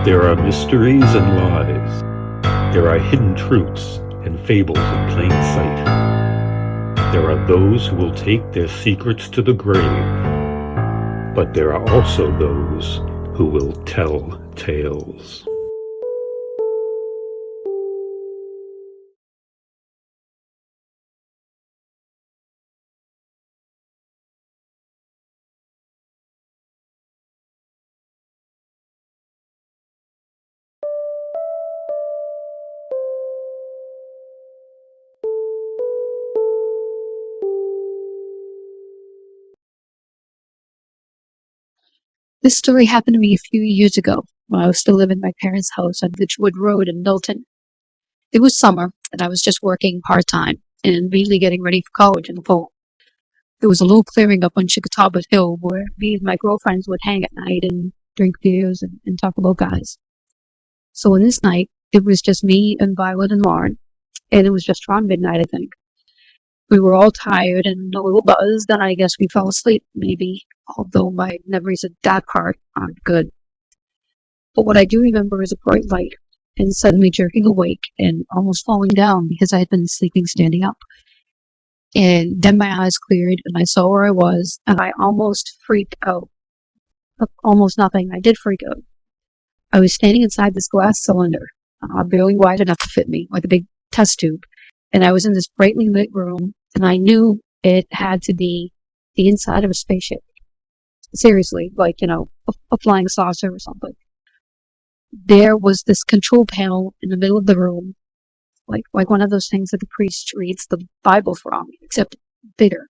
There are mysteries and lies. There are hidden truths and fables in plain sight. There are those who will take their secrets to the grave, but there are also those who will tell tales. This story happened to me a few years ago when I was still living in my parents' house on Litchwood Road in Milton. It was summer, and I was just working part-time and really getting ready for college in the fall. There was a little clearing up on Chickatawba Hill where me and my girlfriends would hang at night and drink beers and talk about guys. So on this night, it was just me and Violet and Lauren, and it was just around midnight, I think. We were all tired and a little buzzed, and I guess we fell asleep, maybe, although my memories of that part aren't good. But what I do remember is a bright light, and suddenly jerking awake and almost falling down because I had been sleeping standing up. And then my eyes cleared, and I saw where I was, and I almost freaked out. Almost nothing. I did freak out. I was standing inside this glass cylinder, barely wide enough to fit me, like a big test tube. And I was in this brightly lit room, and I knew it had to be the inside of a spaceship. Seriously, like, a flying saucer or something. There was this control panel in the middle of the room, like one of those things that the priest reads the Bible from, except bigger.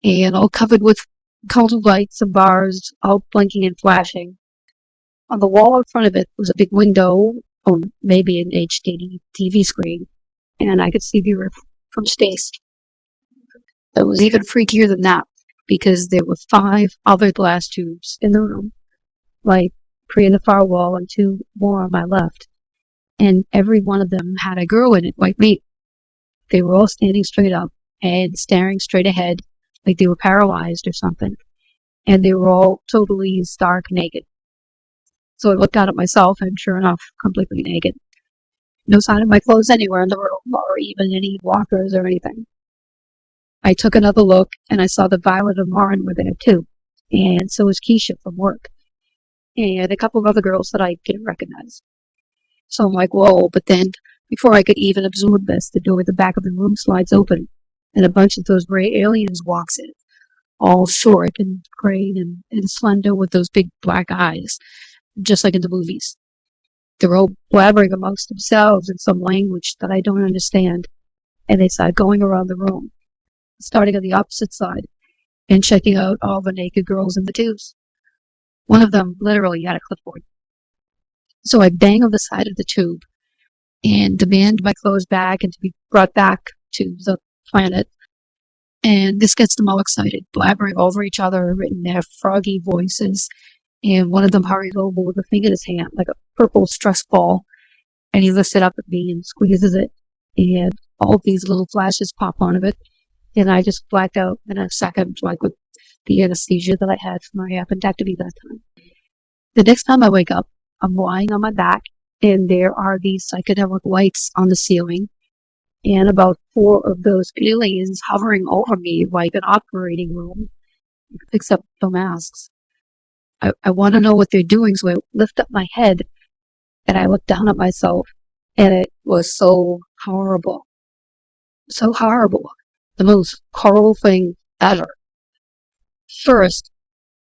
And all covered with colored lights and bars, all blinking and flashing. On the wall in front of it was a big window, or maybe an HD TV screen, and I could see the roof from space. It was even freakier than that, because there were 5 other glass tubes in the room, like 3 in the far wall and 2 more on my left, and every one of them had a girl in it, like me. They were all standing straight up and staring straight ahead, like they were paralyzed or something, and they were all totally stark naked. So I looked out at myself, and sure enough, completely naked. No sign of my clothes anywhere in the room, or even any walkers or anything. I took another look, and I saw that Violet and Lauren were there too, and so was Keisha from work, and a couple of other girls that I didn't recognize. So I'm like, whoa, but then, before I could even absorb this, the door at the back of the room slides open, and a bunch of those gray aliens walks in, all short and gray and slender with those big black eyes, just like in the movies. They're all blabbering amongst themselves in some language that I don't understand, and they start going around the room, starting on the opposite side, and checking out all the naked girls in the tubes. One of them literally had a clipboard. So I bang on the side of the tube, and demand my clothes back and to be brought back to the planet. And this gets them all excited, blabbering over each other in their froggy voices. And one of them hurries over with a thing in his hand, like a purple stress ball, and he lifts it up at me and squeezes it, and all these little flashes pop out of it, and I just blacked out in a second, like with the anesthesia that I had from my appendectomy that time. The next time I wake up, I'm lying on my back, and there are these psychedelic lights on the ceiling, and about 4 of those aliens hovering over me like an operating room, except no masks. I want to know what they're doing, so I lift up my head, and I look down at myself, and it was so horrible. So horrible. The most horrible thing ever. First,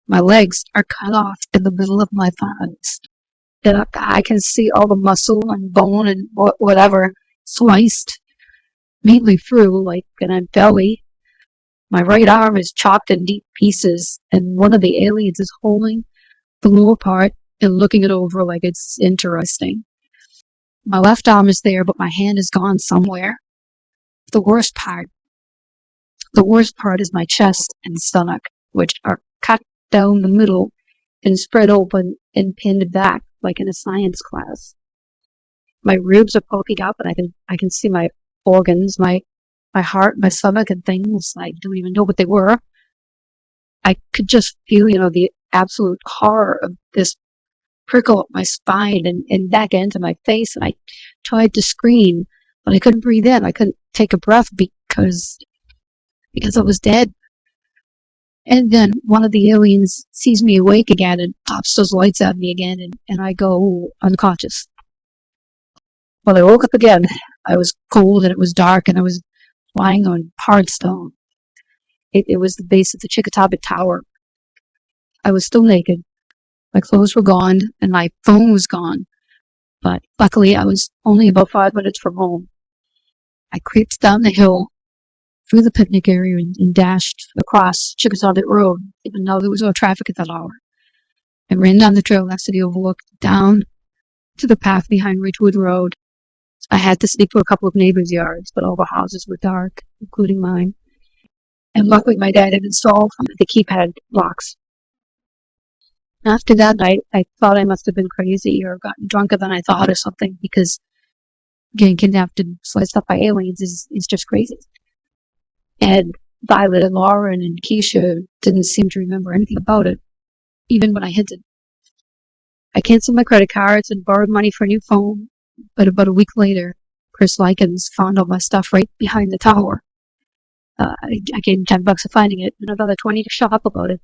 my legs are cut off in the middle of my thighs, and I can see all the muscle and bone and whatever sliced neatly through, like in my belly. My right arm is chopped in deep pieces, and one of the aliens is holding the lower part and looking it over like it's interesting. My left arm is there, but my hand is gone somewhere. The worst part is my chest and stomach, which are cut down the middle and spread open and pinned back like in a science class. My ribs are poking up, and I can see my organs, my heart, my stomach, and things. I don't even know what they were. I could just feel, the absolute horror of this prickle up my spine and back into my face, and I tried to scream, but I couldn't breathe in. I couldn't take a breath because I was dead. And then one of the aliens sees me awake again and pops those lights at me again, and I go unconscious. When I woke up again, I was cold and it was dark, and I was lying on hard stone. It was the base of the Chickatawba Tower. I was still naked. My clothes were gone, and my phone was gone. But luckily, I was only about 5 minutes from home. I creeped down the hill, through the picnic area, and dashed across Chickasawnet Road, even though there was no traffic at that hour. I ran down the trail next to the overlook, down to the path behind Ridgewood Road. I had to sneak through a couple of neighbors' yards, but all the houses were dark, including mine. And luckily, my dad had installed the keypad locks. After that night, I thought I must have been crazy or gotten drunker than I thought or something, because getting kidnapped and sliced up by aliens is just crazy. And Violet and Lauren and Keisha didn't seem to remember anything about it, even when I hinted. I canceled my credit cards and borrowed money for a new phone, but about a week later, Chris Likens found all my stuff right behind the tower. I gave him $10 for finding it and another $20 to shut up about it.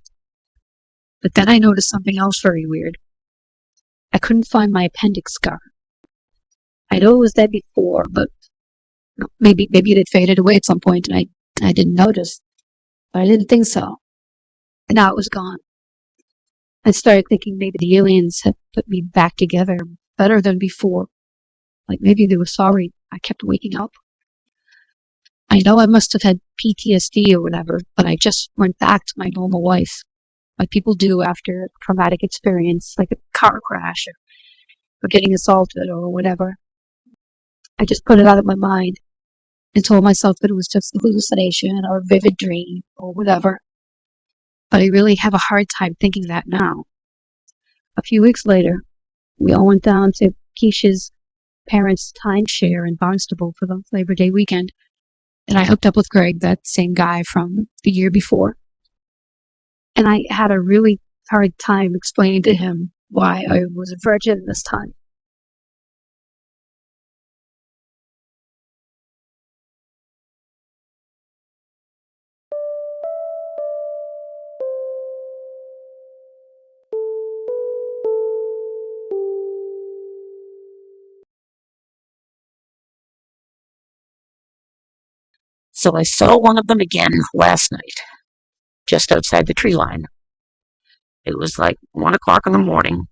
But then I noticed something else very weird. I couldn't find my appendix scar. I know it was there before, but maybe it had faded away at some point and I didn't notice. But I didn't think so. And now it was gone. I started thinking maybe the aliens had put me back together better than before. Like maybe they were sorry I kept waking up. I know I must have had PTSD or whatever, but I just went back to my normal life, like people do after a traumatic experience, like a car crash or getting assaulted or whatever. I just put it out of my mind and told myself that it was just a hallucination or a vivid dream or whatever. But I really have a hard time thinking that now. A few weeks later, we all went down to Keisha's parents' timeshare in Barnstable for the Labor Day weekend, and I hooked up with Greg, that same guy from the year before. And I had a really hard time explaining to him why I was a virgin this time. So I saw one of them again last night, just outside the tree line. It was like 1 o'clock in the morning.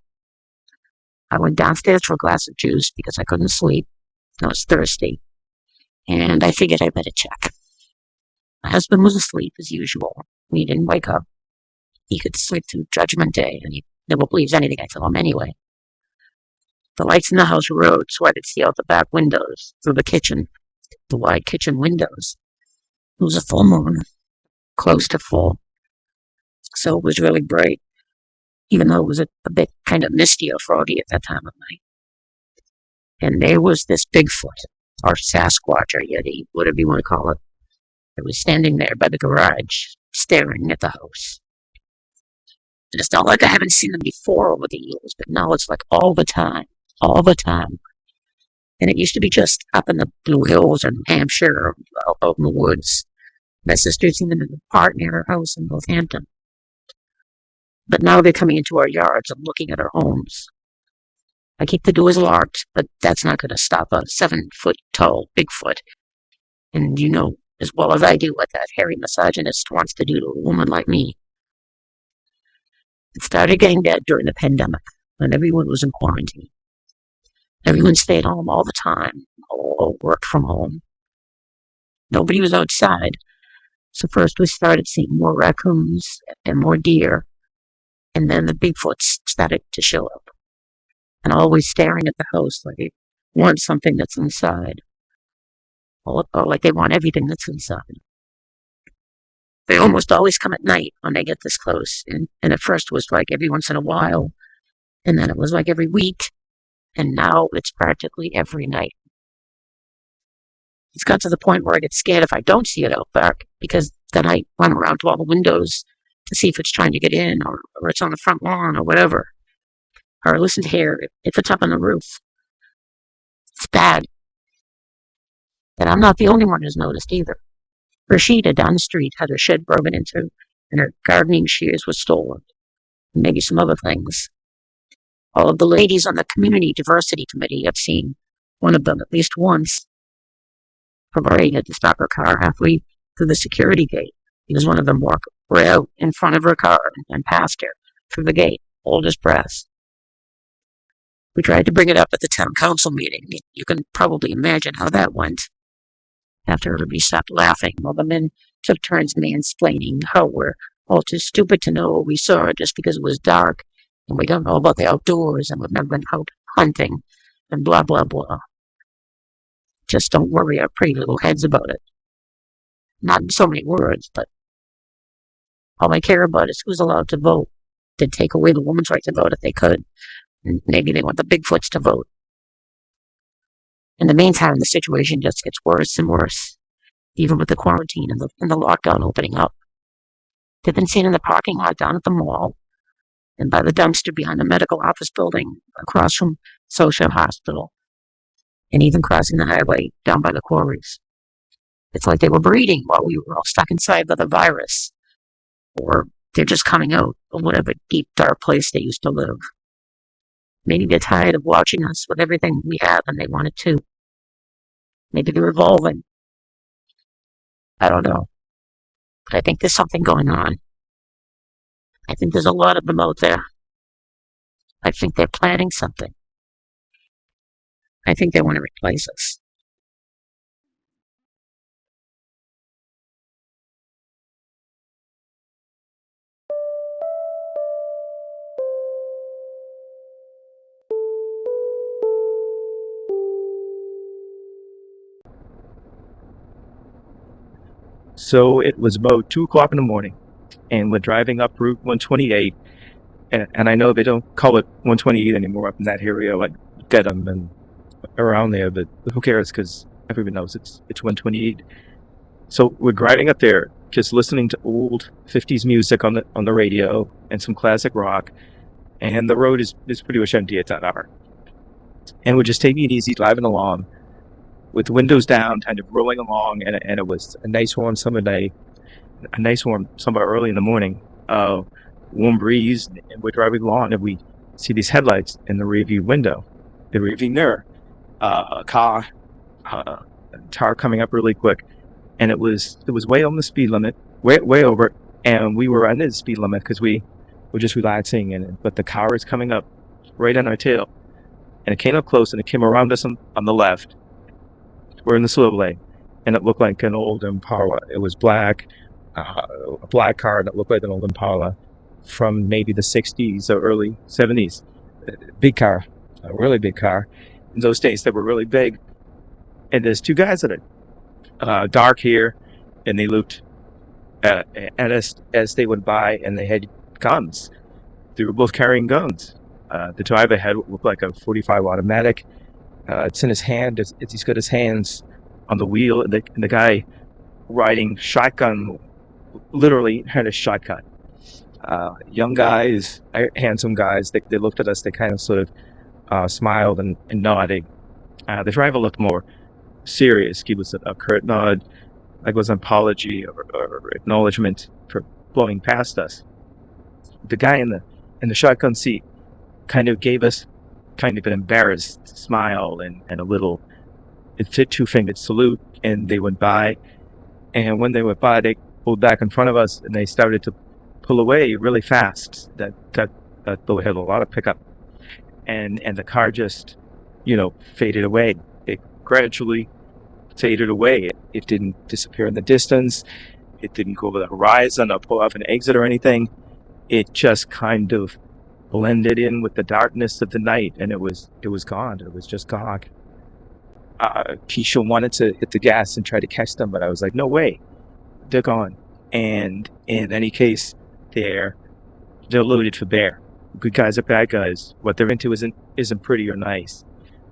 I went downstairs for a glass of juice because I couldn't sleep. I was thirsty. And I figured I better check. My husband was asleep as usual. He didn't wake up. He could sleep through Judgment Day, and he never believes anything I tell him anyway. The lights in the house rode, so I could see out the back windows, through the kitchen, the wide kitchen windows. It was a full moon, close to full, so it was really bright, even though it was a bit kind of misty or foggy at that time of night. And there was this Bigfoot, or Sasquatch, or Yeti, whatever you want to call it. It was standing there by the garage, staring at the house. And it's not like I haven't seen them before over the years, but now it's like all the time. And it used to be just up in the Blue Hills in Hampshire, out in the woods. My sister's seen them in the park near her house in Northampton. But now they're coming into our yards and looking at our homes. I keep the doors locked, but that's not going to stop a 7-foot-tall Bigfoot. And you know as well as I do what that hairy misogynist wants to do to a woman like me. It started getting bad during the pandemic, when everyone was in quarantine. Everyone stayed home all the time, or worked from home. Nobody was outside. So first we started seeing more raccoons and more deer, and then the Bigfoots started to show up, and always staring at the house like they want something that's inside, or like they want everything that's inside. They almost always come at night when they get this close, and at first it was like every once in a while, and then it was like every week, and now it's practically every night. It's got to the point where I get scared if I don't see it out back, because then I run around to all the windows to see if it's trying to get in, or it's on the front lawn, or whatever. Or listen to hear if it's up on the roof. It's bad. And I'm not the only one who's noticed either. Rashida down the street had her shed broken into, and her gardening shears was stolen. And maybe some other things. All of the ladies on the Community Diversity Committee have seen one of them at least once. Rory had to stop her car halfway through the security gate because one of them walked right out in front of her car and past her through the gate, hold his breath. We tried to bring it up at the town council meeting. You can probably imagine how that went. After everybody stopped laughing, while the men took turns mansplaining how we're all too stupid to know what we saw just because it was dark, and we don't know about the outdoors, and we've never been out hunting, and blah, blah, blah. Just don't worry our pretty little heads about it. Not in so many words, but all I care about is who's allowed to vote. They'd take away the woman's right to vote if they could. And maybe they want the Bigfoots to vote. In the meantime, the situation just gets worse and worse, even with the quarantine and the lockdown opening up. They've been seen in the parking lot down at the mall and by the dumpster behind the medical office building across from Social Hospital, and even crossing the highway down by the quarries. It's like they were breeding while we were all stuck inside by the virus, or they're just coming out of whatever deep, dark place they used to live. Maybe they're tired of watching us with everything we have and they want it too. Maybe they're evolving. I don't know. But I think there's something going on. I think there's a lot of them out there. I think they're planning something. I think they want to replace us. So it was about 2 o'clock in the morning, and we're driving up Route 128, and I know they don't call it 128 anymore up in that area, like Dedham and around there, but who cares, because everyone knows it's 128. So we're driving up there, just listening to old 50s music on the radio and some classic rock, and the road is pretty much empty at that hour. And we're just taking it easy, driving along, with the windows down, kind of rolling along, and it was a nice warm summer day, a nice warm summer early in the morning, warm breeze, and we're driving along, and we see these headlights in the rearview window, the rearview mirror, a car coming up really quick, and it was way on the speed limit, way over, and we were under the speed limit because we were just relaxing, but the car is coming up right on our tail, and it came up close, and it came around us on the left. We're in the slow lane, and it looked like an old Impala. It was black, a black car that looked like an old Impala from maybe the 60s or early 70s. Big car, a really big car. In those days, they were really big. And there's two guys in it, dark hair, and they looked at us as they went by, and they had guns. They were both carrying guns. The driver had what looked like a .45 automatic. It's in his hand. He's got his hands on the wheel, and the guy riding shotgun literally had a shotgun. Young guys, handsome guys. They looked at us. They kind of sort of smiled and nodded. The driver looked more serious. He was a curt nod, like it was an apology or acknowledgement for blowing past us. The guy in the shotgun seat kind of gave us kind of an embarrassed smile and a little, it's a two-fingered salute, and they went by. And when they went by, they pulled back in front of us, and they started to pull away really fast. That though had a lot of pickup, and the car just, faded away. It gradually faded away. It didn't disappear in the distance. It didn't go over the horizon or pull off an exit or anything. It just kind of blended in with the darkness of the night, and it was gone. It was just gone. Keisha wanted to hit the gas and try to catch them, but I was like, no way, they're gone. And in any case, they're loaded for bear. Good guys or bad guys, what they're into isn't pretty or nice.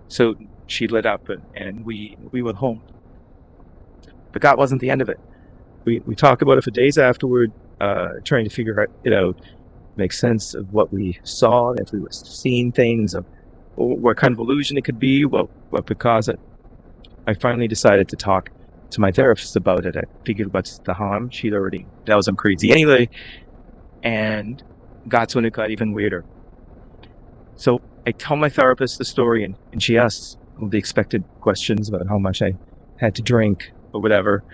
So she lit up, and we went home. But that wasn't the end of it. We talked about it for days afterward, trying to figure it out. make sense of what we saw, if we were seeing things, of what kind of illusion it could be, what could cause it. I finally decided to talk to my therapist about it. I figured what's the harm? She'd already knows I'm crazy anyway, and that's when it got even weirder. So I tell my therapist the story, and she asks all the expected questions about how much I had to drink or whatever,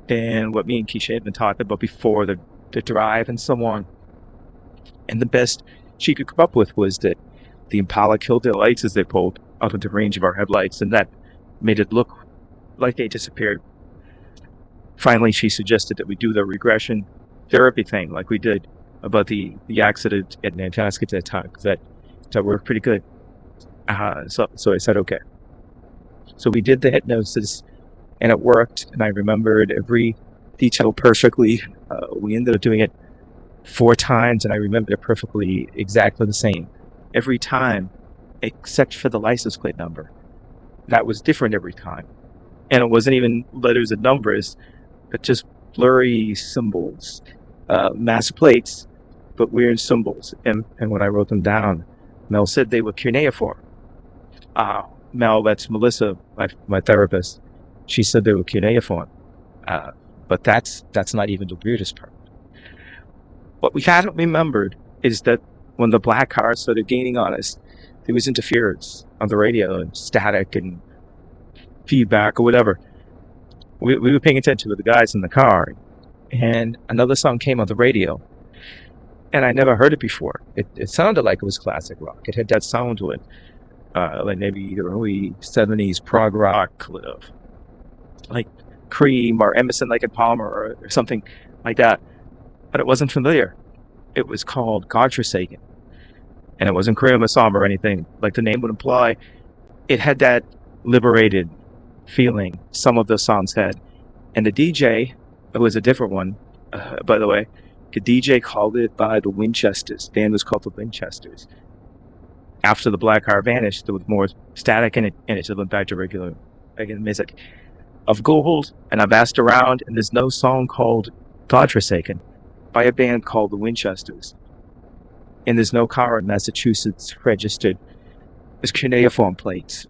and what me and Keisha had been talking about before, the drive and so on. And the best she could come up with was that the Impala killed their lights as they pulled out of the range of our headlights, and that made it look like they disappeared. Finally, she suggested that we do the regression therapy thing like we did about the accident at Nantasket at that time, because that worked pretty good. So I said, okay. So we did the hypnosis, and it worked, and I remembered every detail perfectly. We ended up doing it 4 times, and I remembered it perfectly, exactly the same. Every time, except for the license plate number. That was different every time. And it wasn't even letters and numbers, but just blurry symbols. Mass plates, but weird symbols. And when I wrote them down, Mel said they were cuneiform. Mel, that's Melissa, my therapist. She said they were cuneiform. But that's not even the weirdest part. What we hadn't remembered is that when the black car started gaining on us, there was interference on the radio and static and feedback or whatever. We were paying attention to the guys in the car, and another song came on the radio, and I never heard it before. It sounded like it was classic rock. It had that sound to it, like maybe the early 70s prog rock, like Cream or Emerson, Lake and Palmer, or something like that. But it wasn't familiar. It was called Godforsaken, and it wasn't Cream or Somber or anything like the name would imply. It had that liberated feeling some of the songs had. And the DJ, it was a different one, by the way. The DJ called it by the Winchesters. The band was called the Winchesters. After the black car vanished, there was more static in it, and it went back to regular music. I've Googled and I've asked around, and there's no song called Godforsaken by a band called the Winchesters. And there's no car in Massachusetts registered as cuneiform plates